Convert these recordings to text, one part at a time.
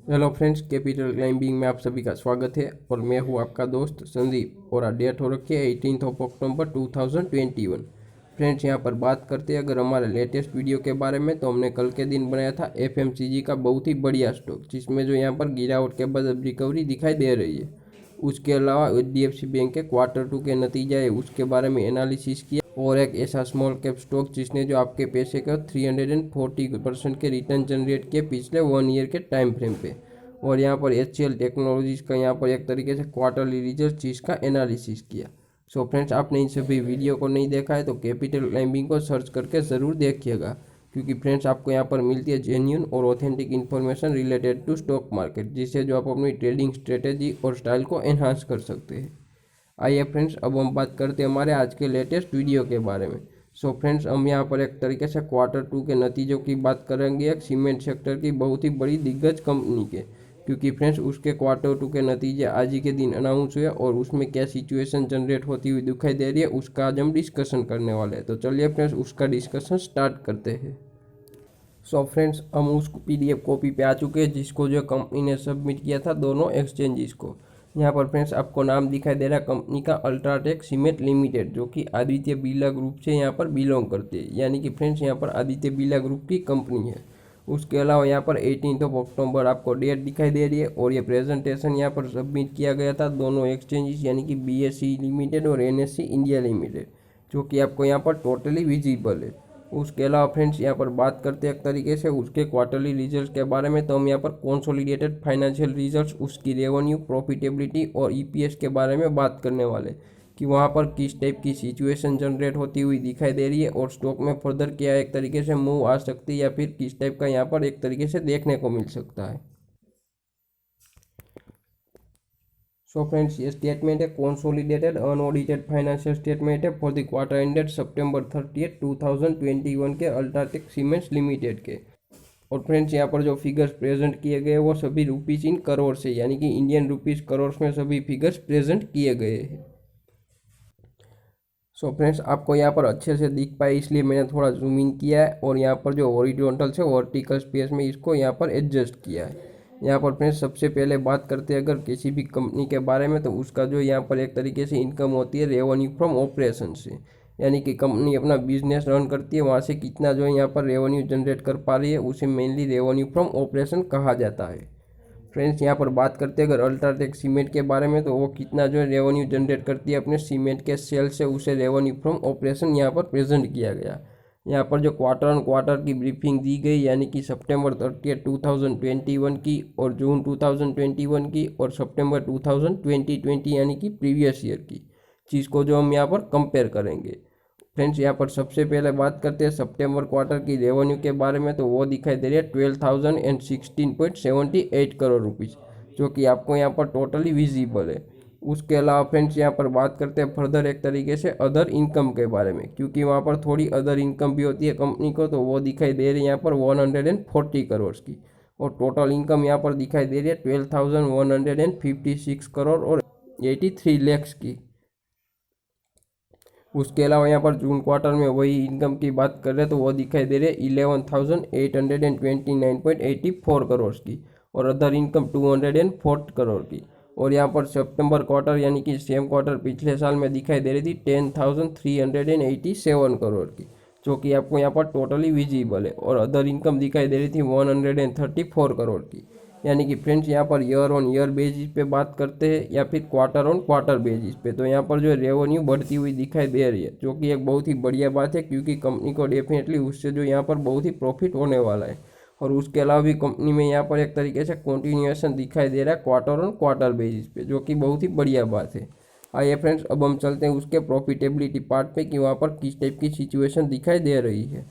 Hello friends, capital climbing में आप सभी का स्वागत है और मैं हूं आपका दोस्त संदीप। और आज डेट हो रखी है 18 अक्टूबर 2021। फ्रेंड्स, यहां पर बात करते हैं अगर हमारे लेटेस्ट वीडियो के बारे में, तो हमने कल के दिन बनाया था एफएमसीजी का बहुत ही बढ़िया स्टॉक, जिसमें जो यहां पर गिरावट के बाद अब रिकवरी दिखाई दे रही है। उसके अलावा एचडीएफसी बैंक के क्वार्टर 2 के नतीजे है उसके बारे में एनालिसिस किया, और एक ऐसा स्मॉल कैप स्टॉक जिसने जो आपके पैसे का 340% के रिटर्न जनरेट किए पिछले 1 ईयर के टाइम फ्रेम पे। और यहाँ पर एचसीएल टेक्नोलॉजीज का यहाँ पर एक तरीके से क्वार्टरली रिजल्ट जिसका एनालिसिस किया। सो फ्रेंड्स, आपने इन सभी वीडियो को नहीं देखा है तो कैपिटल क्लाइंबिंग को सर्च करके ज़रूर देखिएगा, क्योंकि फ्रेंड्स आपको यहाँ पर मिलती है जेन्यून और authentic information related to stock market, जिससे जो आप अपनी ट्रेडिंग स्ट्रेटेजी और स्टाइल को एनहांस कर सकते हैं। आइए फ्रेंड्स, अब हम बात करते हैं हमारे आज के लेटेस्ट वीडियो के बारे में। सो फ्रेंड्स, हम यहाँ पर एक तरीके से क्वार्टर 2 के नतीजों की बात करेंगे एक सीमेंट सेक्टर की बहुत ही बड़ी दिग्गज कंपनी के, क्योंकि फ्रेंड्स उसके क्वार्टर 2 के नतीजे आज ही के दिन अनाउंस हुए और उसमें क्या सिचुएशन जनरेट होती हुई दिखाई दे रही है उसका आज हम डिस्कशन करने वाले हैं। तो चलिए फ्रेंड्स, उसका डिस्कशन स्टार्ट करते हैं। सो फ्रेंड्स, हम उस पीडीएफ कॉपी पे आ चुके हैं जिसको जो कंपनी ने सबमिट किया था दोनों एक्सचेंजेस को। यहाँ पर फ्रेंड्स आपको नाम दिखाई दे रहा है कंपनी का अल्ट्राटेक सीमेंट लिमिटेड, जो कि आदित्य बिरला ग्रुप से यहाँ पर बिलोंग करती है, यानी कि फ्रेंड्स यहाँ पर आदित्य बिरला ग्रुप की कंपनी है। उसके अलावा यहाँ पर 18 अक्टूबर आपको डेट दिखाई दे रही है, और ये प्रेजेंटेशन यहाँ पर सबमिट किया गया था दोनों एक्सचेंजेस यानी कि बीएसई लिमिटेड और एनएससी इंडिया लिमिटेड, जो कि आपको यहाँ पर टोटली विजिबल है। उसके अलावा फ्रेंड्स यहाँ पर बात करते हैं एक तरीके से उसके क्वार्टरली रिजल्ट के बारे में, तो हम यहाँ पर कंसोलिडेटेड फाइनेंशियल रिजल्ट्स, उसकी रेवेन्यू, प्रॉफिटेबिलिटी और ईपीएस के बारे में बात करने वाले, कि वहाँ पर किस टाइप की सिचुएशन जनरेट होती हुई दिखाई दे रही है और स्टॉक में फर्दर क्या एक तरीके से मूव आ सकती है या फिर किस टाइप का यहाँ पर एक तरीके से देखने को मिल सकता है। सो फ्रेंड्स, ये स्टेटमेंट है कंसोलिडेटेड अनऑडिटेड फाइनेंशियल स्टेटमेंट है for the quarter ended September 30 2021 के अल्ट्राटेक सीमेंट्स लिमिटेड के। और फ्रेंड्स यहाँ पर जो फिगर्स प्रेजेंट किए गए वो सभी रुपीज़ इन करोड़ से, यानी कि इंडियन रुपीज़ करोड़ में सभी फिगर्स प्रेजेंट किए गए हैं। सो फ्रेंड्स, आपको यहाँ पर अच्छे से दिख पाए इसलिए मैंने थोड़ा जूम इन किया है, और यहाँ पर जो हॉरिजॉन्टल से वर्टिकल स्पेस में इसको यहाँ पर एडजस्ट किया है। यहाँ पर फ्रेंड्स सबसे पहले बात करते हैं अगर किसी भी कंपनी के बारे में, तो उसका जो यहाँ पर एक तरीके से इनकम होती है रेवेन्यू फ्रॉम ऑपरेशन से, यानी कि कंपनी अपना बिजनेस रन करती है वहाँ से कितना जो है यहाँ पर रेवेन्यू जनरेट कर पा रही है उसे मेनली रेवेन्यू फ्रॉम ऑपरेशन कहा जाता है। फ्रेंड्स यहाँ पर बात करते हैं अगर अल्ट्राटेक सीमेंट के बारे में, तो वो कितना जो है रेवेन्यू जनरेट करती है अपने सीमेंट के सेल से, उसे रेवेन्यू फ्रॉम ऑपरेशन यहाँ पर प्रेजेंट किया गया। यहाँ पर जो क्वार्टर ऑन क्वार्टर की ब्रीफिंग दी गई, यानी कि सितंबर 30 2021 की और जून 2021 की और सितंबर 2020 यानी कि प्रीवियस ईयर की चीज़ को जो हम यहाँ पर कंपेयर करेंगे। फ्रेंड्स यहाँ पर सबसे पहले बात करते हैं सितंबर क्वार्टर की रेवेन्यू के बारे में, तो वो दिखाई दे रही है 12,016.78 करोड़ रुपीज़, जो कि आपको यहाँ पर टोटली विजिबल है। उसके अलावा फ्रेंड्स यहाँ पर बात करते हैं फर्दर एक तरीके से अदर इनकम के बारे में, क्योंकि वहाँ पर थोड़ी अदर इनकम भी होती है कंपनी को, तो वो दिखाई दे रही है यहाँ पर 140 करोड़ की, और टोटल इनकम यहाँ पर दिखाई दे रही है 12,156 करोड़ और 83 लैक्स की। उसके अलावा यहाँ पर जून क्वार्टर में वही इनकम की बात कर रहे हैं तो वो दिखाई दे रही है 11,829.84 करोड़ की, और अदर इनकम 204 करोड़ की। और यहाँ पर सितंबर क्वार्टर यानी कि सेम क्वार्टर पिछले साल में दिखाई दे रही थी 10,387 करोड़ की, जो कि आपको यहाँ पर टोटली विजिबल है, और अदर इनकम दिखाई दे रही थी 134 करोड़ की। यानी कि फ्रेंड्स यहाँ per year on year basis पे बात करते हैं या फिर क्वार्टर ऑन क्वार्टर बेसिस पे, तो यहाँ पर जो रेवेन्यू बढ़ती हुई दिखाई दे रही है, जो कि एक बहुत ही बढ़िया बात है, क्योंकि कंपनी को डेफिनेटली उससे जो यहाँ पर बहुत ही प्रॉफिट होने वाला है। और उसके अलावा भी कंपनी में यहाँ पर एक तरीके से कंटिन्यूएशन दिखाई दे रहा है क्वार्टर ऑन क्वार्टर बेसिस पे, जो कि बहुत ही बढ़िया बात है। आइए फ्रेंड्स, अब हम चलते हैं उसके प्रॉफिटेबिलिटी पार्ट पे कि वहाँ पर किस टाइप की सिचुएशन दिखाई दे रही है।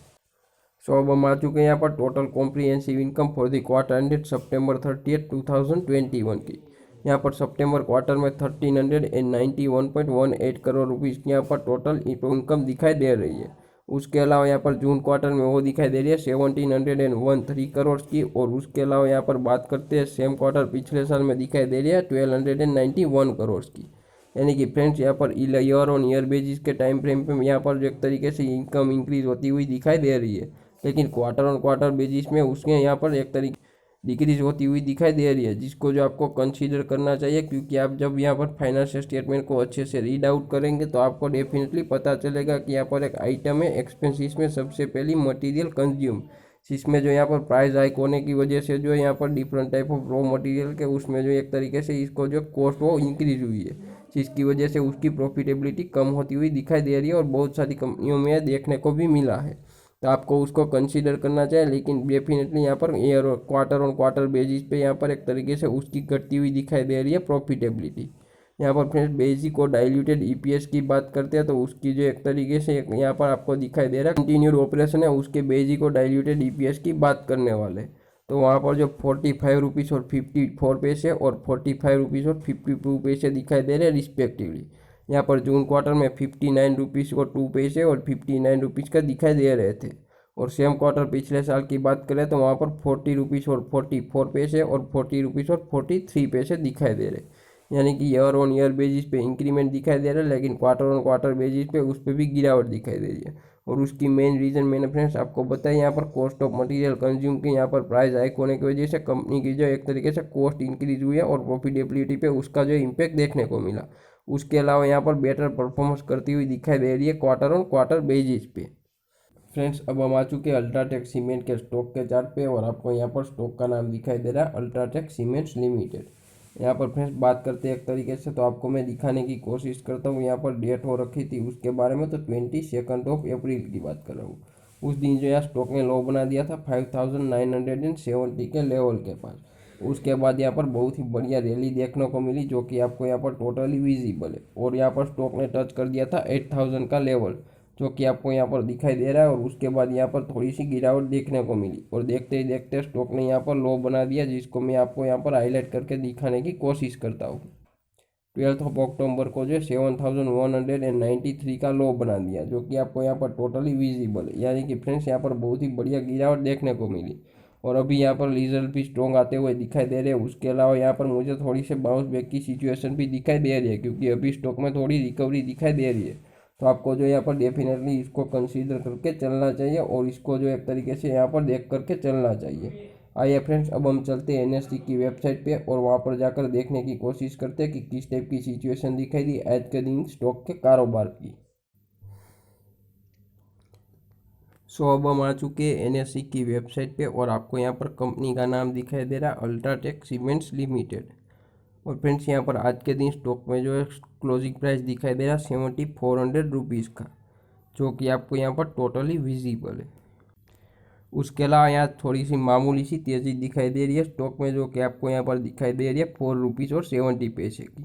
सो अब हम आ चुके हैं यहाँ पर total comprehensive income for the quarter ended September 30 2021 की। यहाँ पर सितंबर क्वार्टर में 1391.18 करोड़ रुपीज़ की यहाँ पर टोटल इनकम दिखाई दे रही है। उसके अलावा यहाँ पर जून क्वार्टर में वो दिखाई दे रही है 1713 करोड़ की, और उसके अलावा यहाँ पर बात करते हैं सेम क्वार्टर पिछले साल में दिखाई दे रही है 1291 करोड़ की। यानी कि फ्रेंड्स यहाँ per year on year basis के टाइम फ्रेम पे यहाँ पर जो एक तरीके से इनकम इंक्रीज होती हुई दिखाई दे रही है, लेकिन क्वार्टर ऑन क्वार्टर बेसिस में उसके यहाँ पर एक तरीके डिक्रीज होती हुई दिखाई दे रही है, जिसको जो आपको कंसीडर करना चाहिए, क्योंकि आप जब यहाँ पर फाइनेंशियल स्टेटमेंट को अच्छे से रीड आउट करेंगे तो आपको डेफिनेटली पता चलेगा कि यहाँ पर एक आइटम है एक्सपेंसिस में सबसे पहली मटेरियल कंज्यूम, जिसमें जो यहाँ पर प्राइस हाइक होने की वजह से जो यहाँ पर different type of raw material के उसमें जो एक तरीके से इसको जो कॉस्ट वो इंक्रीज हुई है, जिसकी वजह से उसकी प्रॉफिटेबिलिटी कम होती हुई दिखाई दे रही है और बहुत सारी कंपनियों में देखने को भी मिला है। तो आपको उसको कंसीडर करना चाहिए, लेकिन डेफिनेटली यहाँ पर ईयर और क्वार्टर ऑन क्वार्टर बेसिस पे यहाँ पर एक तरीके से उसकी घटती हुई दिखाई दे रही है प्रॉफिटेबिलिटी। यहाँ पर फ्रेंड्स बेसिक और डाइल्यूटेड ईपीएस की बात करते हैं तो उसकी जो एक तरीके से यहाँ पर आपको दिखाई दे रहा है कंटिन्यूड ऑपरेशन है, उसके बेसिक और डाइल्यूटेड ईपीएस की बात करने वाले, तो वहाँ पर जो 45 रुपीज़ और 54 पैसे और 45 रुपीज़ और 52 पैसे दिखाई दे रहे हैं रिस्पेक्टिवली। यहाँ पर जून क्वार्टर में 59 रुपीज़ और 2 पैसे और 59 रुपीज़ का दिखाई दे रहे थे, और सेम क्वार्टर पिछले साल की बात करें तो वहाँ पर 40 रुपीज़ और 44 पैसे और 40 रुपीज़ और 43 पैसे दिखाई दे रहे, यानी कि ईयर ऑन ईयर बेसिस पे इंक्रीमेंट दिखाई दे रहा है, लेकिन क्वार्टर ऑन क्वार्टर बेसिस पे उस पर भी गिरावट दिखाई दे रही है। और उसकी मेन रीज़न मैंने फ्रेंड्स आपको बताया, यहाँ पर कॉस्ट ऑफ मटेरियल कंज्यूम की यहाँ पर प्राइस हाइक होने की वजह से कंपनी की जो एक तरीके से कॉस्ट इंक्रीज हुई है और प्रॉफिटेबिलिटी पे उसका जो इम्पैक्ट देखने को मिला। उसके अलावा यहाँ पर बेटर परफॉर्मेंस करती हुई दिखाई दे रही है क्वार्टर ऑन क्वार्टर बेसिस पे। फ्रेंड्स अब हम आ चुके हैं अल्ट्राटेक सीमेंट के स्टॉक के चार्ट पे, और आपको यहाँ पर स्टॉक का नाम दिखाई दे रहा है अल्ट्राटेक सीमेंट्स लिमिटेड। यहाँ पर फ्रेंड्स बात करते हैं एक तरीके से, तो आपको मैं दिखाने की कोशिश करता हूँ। यहाँ पर डेट हो रखी थी उसके बारे में, तो 22 अप्रैल की बात कर रहा हूँ। उस दिन जो यहाँ स्टॉक ने लो बना दिया था 5970 के लेवल के पास। उसके बाद यहाँ पर बहुत ही बढ़िया रैली देखने को मिली, जो कि आपको यहाँ पर टोटली विजिबल है, और यहाँ पर स्टॉक ने टच कर दिया था 8000 का लेवल, जो कि आपको यहाँ पर दिखाई दे रहा है। और उसके बाद यहाँ पर थोड़ी सी गिरावट देखने को मिली, और देखते ही देखते स्टॉक ने यहाँ पर लो बना दिया, जिसको मैं आपको यहाँ पर हाईलाइट करके दिखाने की कोशिश करता हूँ। 12 अक्टूबर को जो 7193 का लो बना दिया, जो कि आपको यहाँ पर टोटली विजिबल है, यानी कि फ्रेंड्स यहाँ पर बहुत ही बढ़िया गिरावट देखने को मिली। और अभी यहाँ पर रिजल्ट भी स्ट्रॉन्ग आते हुए दिखाई दे रहे हैं। उसके अलावा यहाँ पर मुझे थोड़ी सी बाउंस बैक की सिचुएशन भी दिखाई दे रही है, क्योंकि अभी स्टॉक में थोड़ी रिकवरी दिखाई दे रही है। तो आपको जो यहाँ पर डेफिनेटली इसको कंसीडर करके चलना चाहिए, और इसको जो एक तरीके से यहाँ पर देख करके चलना चाहिए। आइए फ्रेंड्स अब हम चलते हैं एनएससी की वेबसाइट पे, और वहाँ पर जाकर देखने की कोशिश करते हैं कि किस टाइप की सिचुएशन दिखाई दी आज के दिन स्टॉक के कारोबार की। सो अब हम आ चुके हैं एनएससी की वेबसाइट पे, और आपको यहाँ पर कंपनी का नाम दिखाई दे रहा है अल्ट्राटेक सीमेंट्स लिमिटेड। और फ्रेंड्स यहाँ पर आज के दिन स्टॉक में जो है क्लोजिंग प्राइस दिखाई दे रहा है 7400 रुपीज़ का, जो कि आपको यहाँ पर टोटली विजिबल है। उसके अलावा यहाँ थोड़ी सी मामूली सी तेज़ी दिखाई दे रही है स्टॉक में, जो कि आपको यहाँ पर दिखाई दे रही है 4 रुपीज़ और 70 पैसे की।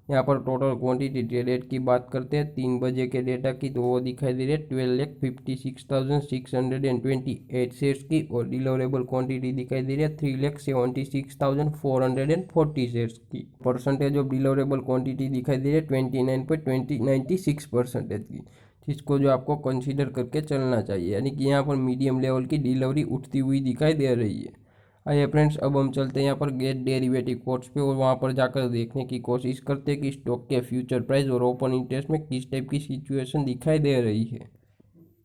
यहाँ पर टोटल क्वांटिटी ट्रेडेड की बात करते हैं 3 बजे के डेटा की, तो वो दिखाई दे रही है 12,56,628 शेयर्स की, और डिलीवरेबल क्वांटिटी दिखाई दे रही है 3,76,440 शेयर्स की। परसेंटेज ऑफ डिलीवरेबल क्वांटिटी दिखाई दे रही है 29.96% की, जिसको जो आपको कंसीडर करके चलना चाहिए, यानी कि यहाँ पर मीडियम लेवल की डिलीवरी उठती हुई दिखाई दे रही है। आइए फ्रेंड्स अब हम चलते हैं यहाँ पर गेट डेरिवेटिव कोड्स पे, और वहाँ पर जाकर देखने की कोशिश करते हैं कि स्टॉक के फ्यूचर प्राइस और ओपन इंटरेस्ट में किस टाइप की सिचुएशन दिखाई दे रही है।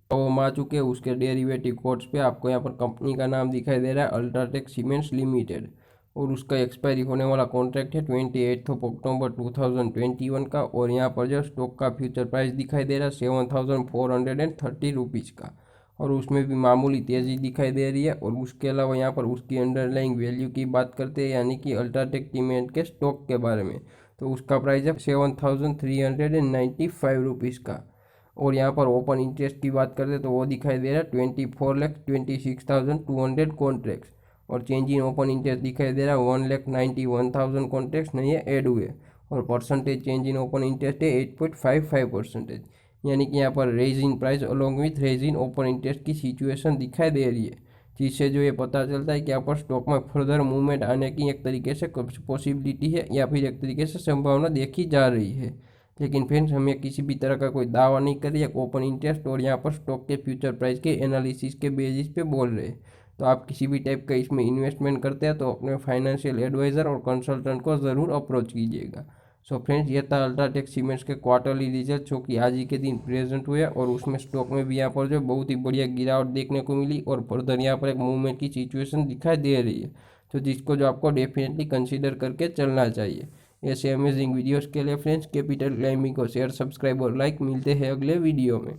तो हम आ चुके हैं उसके डेरिवेटिव कोड्स पे। आपको यहाँ पर कंपनी का नाम दिखाई दे रहा है अल्ट्राटेक सीमेंट्स लिमिटेड, और उसका एक्सपायरी होने वाला कॉन्ट्रैक्ट है 28 अक्टूबर 2021 का, और यहाँ पर जो स्टॉक का फ्यूचर प्राइस दिखाई दे रहा है 7430 रुपीज़ का, और उसमें भी मामूली तेज़ी दिखाई दे रही है। और उसके अलावा यहाँ पर उसकी अंडरलाइंग वैल्यू की बात करते हैं, यानी कि अल्ट्राटेक सीमेंट के स्टॉक के बारे में, तो उसका प्राइस है 7395 रुपीज़ का। और यहाँ पर ओपन इंटरेस्ट की बात करते हैं तो वो दिखाई दे रहा है 24,26,200 कॉन्ट्रैक्ट्स, और चेंज इन ओपन इंटरेस्ट दिखाई दे रहा है 1,91,000 कॉन्ट्रैक्ट्स नए ऐड हुए, और percentage change in open interest है 8.55%, यानी कि यहाँ पर raise in price along with raise in open interest की सिचुएशन दिखाई दे रही है, जिससे जो ये पता चलता है कि यहाँ पर स्टॉक में फर्दर मूवमेंट आने की एक तरीके से पॉसिबिलिटी है, या फिर एक तरीके से संभावना देखी जा रही है। लेकिन फ्रेंड्स हमें किसी भी तरह का कोई दावा नहीं कर रही है, ओपन इंटरेस्ट और यहाँ पर स्टॉक के फ्यूचर प्राइस के एनालिसिस के बेसिस पे बोल रहे हैं। तो आप किसी भी टाइप का इसमें इन्वेस्टमेंट करते हैं तो अपने फाइनेंशियल एडवाइज़र और कंसल्टेंट को ज़रूर अप्रोच कीजिएगा। सो फ्रेंड्स ये था अल्ट्राटेक सीमेंट्स के क्वार्टरली रिजल्ट, जो कि आज ही के दिन प्रेजेंट हुए, और उसमें स्टॉक में भी यहाँ पर जो बहुत ही बढ़िया गिरावट देखने को मिली, और फर्दर यहाँ पर एक मूवमेंट की सिचुएशन दिखाई दे रही है। तो जिसको जो आपको डेफिनेटली कंसीडर करके चलना चाहिए। ऐसे अमेजिंग वीडियोस के लिए फ्रेंड्स कैपिटल क्लाइंबिंग को शेयर, सब्सक्राइब और लाइक। मिलते हैं अगले वीडियो में।